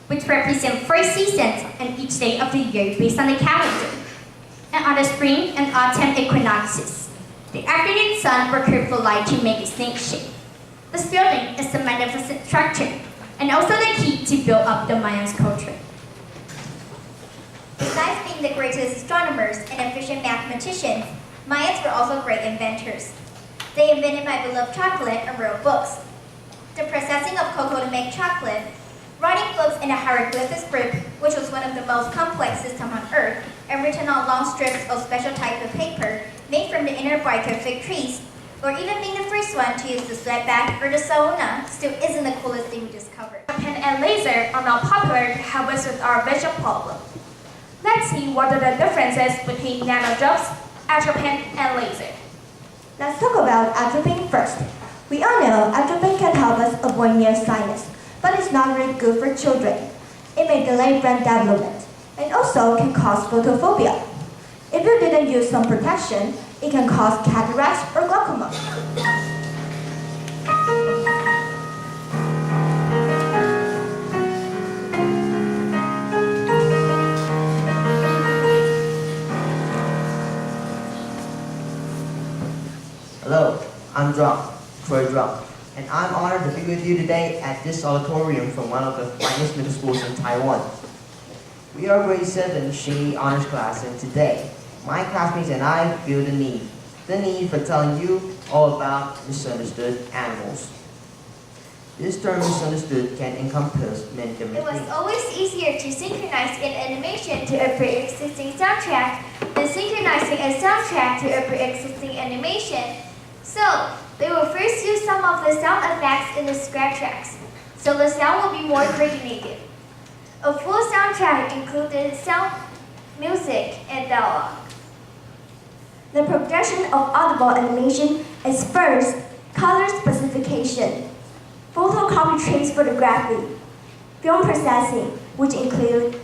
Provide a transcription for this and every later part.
which represent 4 seasons and each day of the year based on the calendar. And on the spring and autumn equinoxes, the afternoon sun will curve the light to make its snake shape. This building is a magnificent structure and also the key to build up the Mayans' culture. Besides being the greatest astronomers and efficient mathematicians, Mayans were also great inventors. They invented my beloved chocolate and wrote books. The processing of cocoa to make chocolate, writing books in a hieroglyphic script, which was one of the most complex systems on Earth, and written on long strips of special type of paper made from the inner bark of fig trees, or even being the first one to use the sweatback or the sauna, still isn't the coolest thing we discovered. Pen and laser are now popular to help us with our visual problem. Let's see what are the differences between nanodrops, atropine, and laser. Let's talk about atropine first. We all know atropine can help us avoid nearsightedness, but it's not really good for children. It may delay brain development, and also can cause photophobia. If you didn't use some protection, it can cause cataracts or glaucoma. Hello, I'm Troy Drum, and I'm honored to be with you today at this auditorium from one of the finest middle schools in Taiwan. We are grade 7 Xingyi honors class, and today, my classmates and I feel the need for telling you all about misunderstood animals. This term misunderstood can encompass many different It was things. always easier to synchronize an animation to a pre-existing soundtrack than synchronizing a soundtrack to a pre-existing animation. So, they will first use some of the sound effects in the scratch tracks, so the sound will be more coordinated. A full soundtrack included sound, music, and dialogue. The progression of audible animation is first, color specification, photocopy trace photography, film processing, which include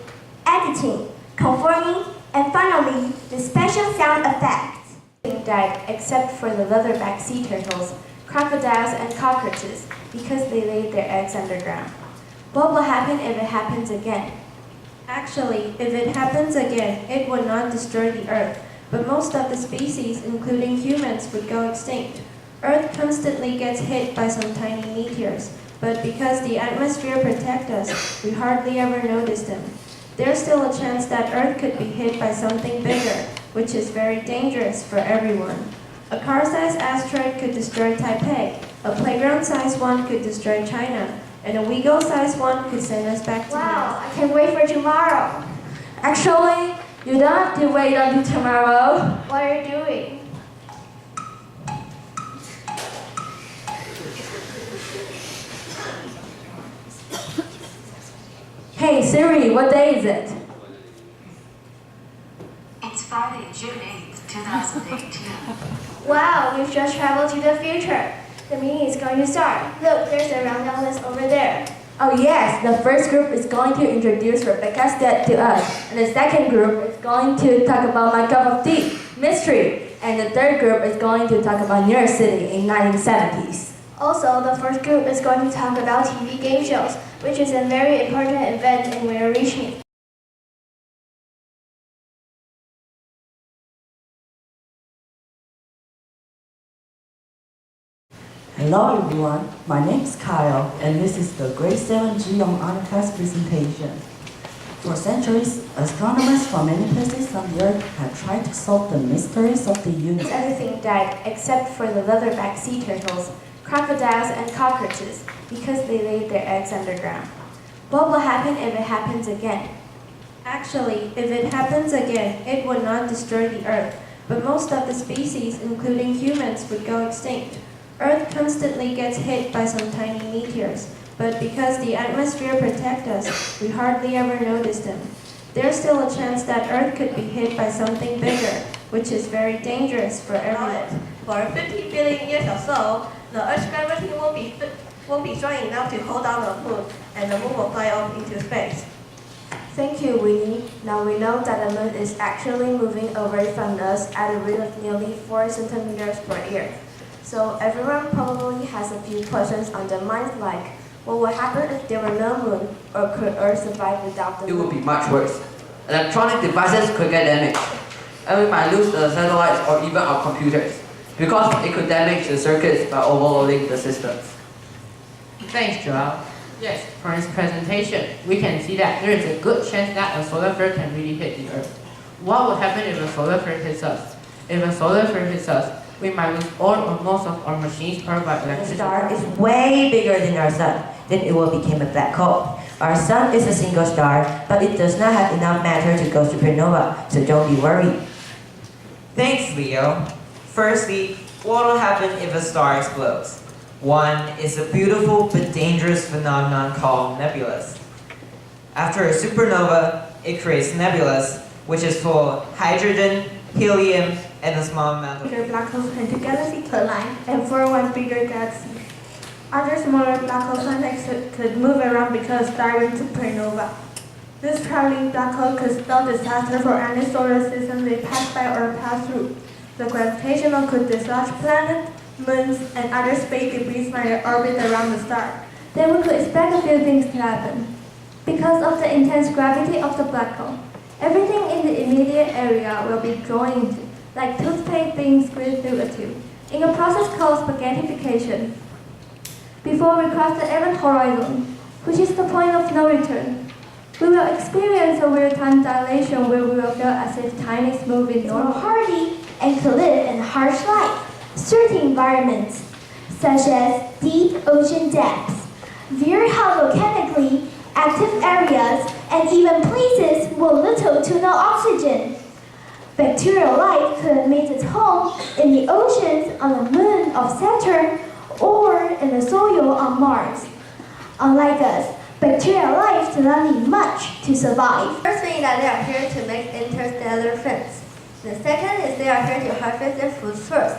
editing, conforming, and finally, the special sound effects. Died except for the leatherback sea turtles, crocodiles, and cockroaches because they laid their eggs underground. What will happen if it happens again? Actually, if it happens again, it would not destroy the Earth, but most of the species, including humans, would go extinct. Earth constantly gets hit by some tiny meteors, but because the atmosphere protects us, we hardly ever notice them. There's still a chance that Earth could be hit by something bigger, which is very dangerous for everyone. A car-sized asteroid could destroy Taipei, a playground-sized one could destroy China, and a Weagle-sized one could send us back to Wow, I can't wait for tomorrow. Actually, you don't have to wait until tomorrow. What are you doing? Hey Siri, what day is it? It's Friday, June 8th, 2018. Wow, we've just traveled to the future. The meeting is going to start. Look, there's a rundown list over there. Oh yes, the first group is going to introduce Rebecca's dad to us, and the second group is going to talk about My Cup of Tea, Mystery, and the third group is going to talk about New York City in 1970s. Also, the first group is going to talk about TV game shows, which is a very important event and we are reaching it. Hello everyone, my name is Kyle, and this is the Grade 7 Geom Honor Class presentation. For centuries, astronomers from many places on the Earth have tried to solve the mysteries of the universe. Everything died except for the leatherback sea turtles, crocodiles, and cockroaches because they laid their eggs underground. What will happen if it happens again? Actually, if it happens again, it would not destroy the Earth, but most of the species, including humans, would go extinct. Earth constantly gets hit by some tiny meteors, but because the atmosphere protects us, we hardly ever notice them. There's still a chance that Earth could be hit by something bigger, which is very dangerous for everyone. For 50 billion years or so, the Earth's gravity won't be strong enough to hold down the moon, and the moon will fly off into space. Thank you, Winnie. Now we know that the moon is actually moving away from us at a rate of nearly 4 centimeters per year. So everyone probably has a few questions on their minds like, What would happen if there were no moon, or could Earth survive without the It moon? would be much worse. Electronic devices could get damaged, and we might lose the satellites or even our computers, because it could damage the circuits by overloading the systems. Thanks, Joel. Yes, from his presentation, we can see that there is a good chance that a solar flare can really hit the Earth. What would happen if a solar flare hits us? If a solar flare hits us, we might lose all or most of our machines powered by The electricity. star is way bigger than our sun, then it will become a black hole. Our sun is a single star, but it does not have enough matter to go supernova, so don't be worried. Thanks, Leo. Firstly, what will happen if a star explodes? One is a beautiful but dangerous phenomenon called nebulas. After a supernova, it creates nebulas, which is full of hydrogen, helium, and a small amount of Bigger black holes into galaxy collide and form one bigger galaxy. Other smaller black holes could move around because during supernova. This traveling black hole could spell disaster for any solar system they pass by or pass through. The gravitational could dislodge planets, moons, and other space debris might orbit around the star. Then we could expect a few things to happen. Because of the intense gravity of the black hole, everything in the immediate area will be drawn into, like toothpaste being squeezed through a tube, in a process called spaghettification. Before we cross the event horizon, which is the point of no return, we will experience a weird time dilation where we will feel as if time is moving More normal. hardy and could live in harsh light. Certain environments, such as deep ocean depths, very hot volcanically active areas, and even places with little to no oxygen. Bacterial life could make its home in the oceans on the moon of Saturn or in the soil on Mars. Unlike us, bacterial life does not need much to survive. First thing that they are here to make interstellar friends. The second is they are here to harvest their food source,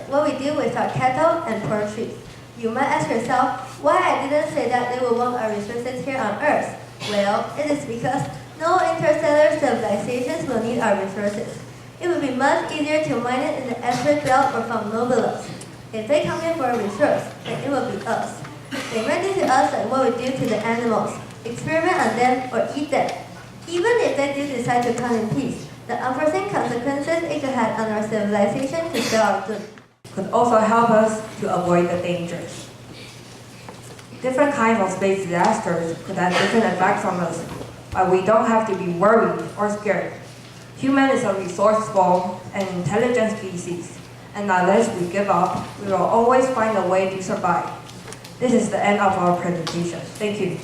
what we do with our cattle and poultry. You might ask yourself why I didn't say that they will want our resources here on Earth. Well, it is because no interstellar civilizations will need our resources. It would be much easier to mine it in the asteroid belt or from nobulas. If they come here for a resource, then it will be us. They might do to us like what we do to the animals, experiment on them or eat them. Even if they do decide to come in peace, the unforeseen consequences it could have on our civilization could spell our doom. Could also help us to avoid the dangers. Different kinds of space disasters could have different effects on us, but we don't have to be worried or scared. Human is a resourceful and intelligent species, and unless we give up, we will always find a way to survive. This is the end of our presentation. Thank you.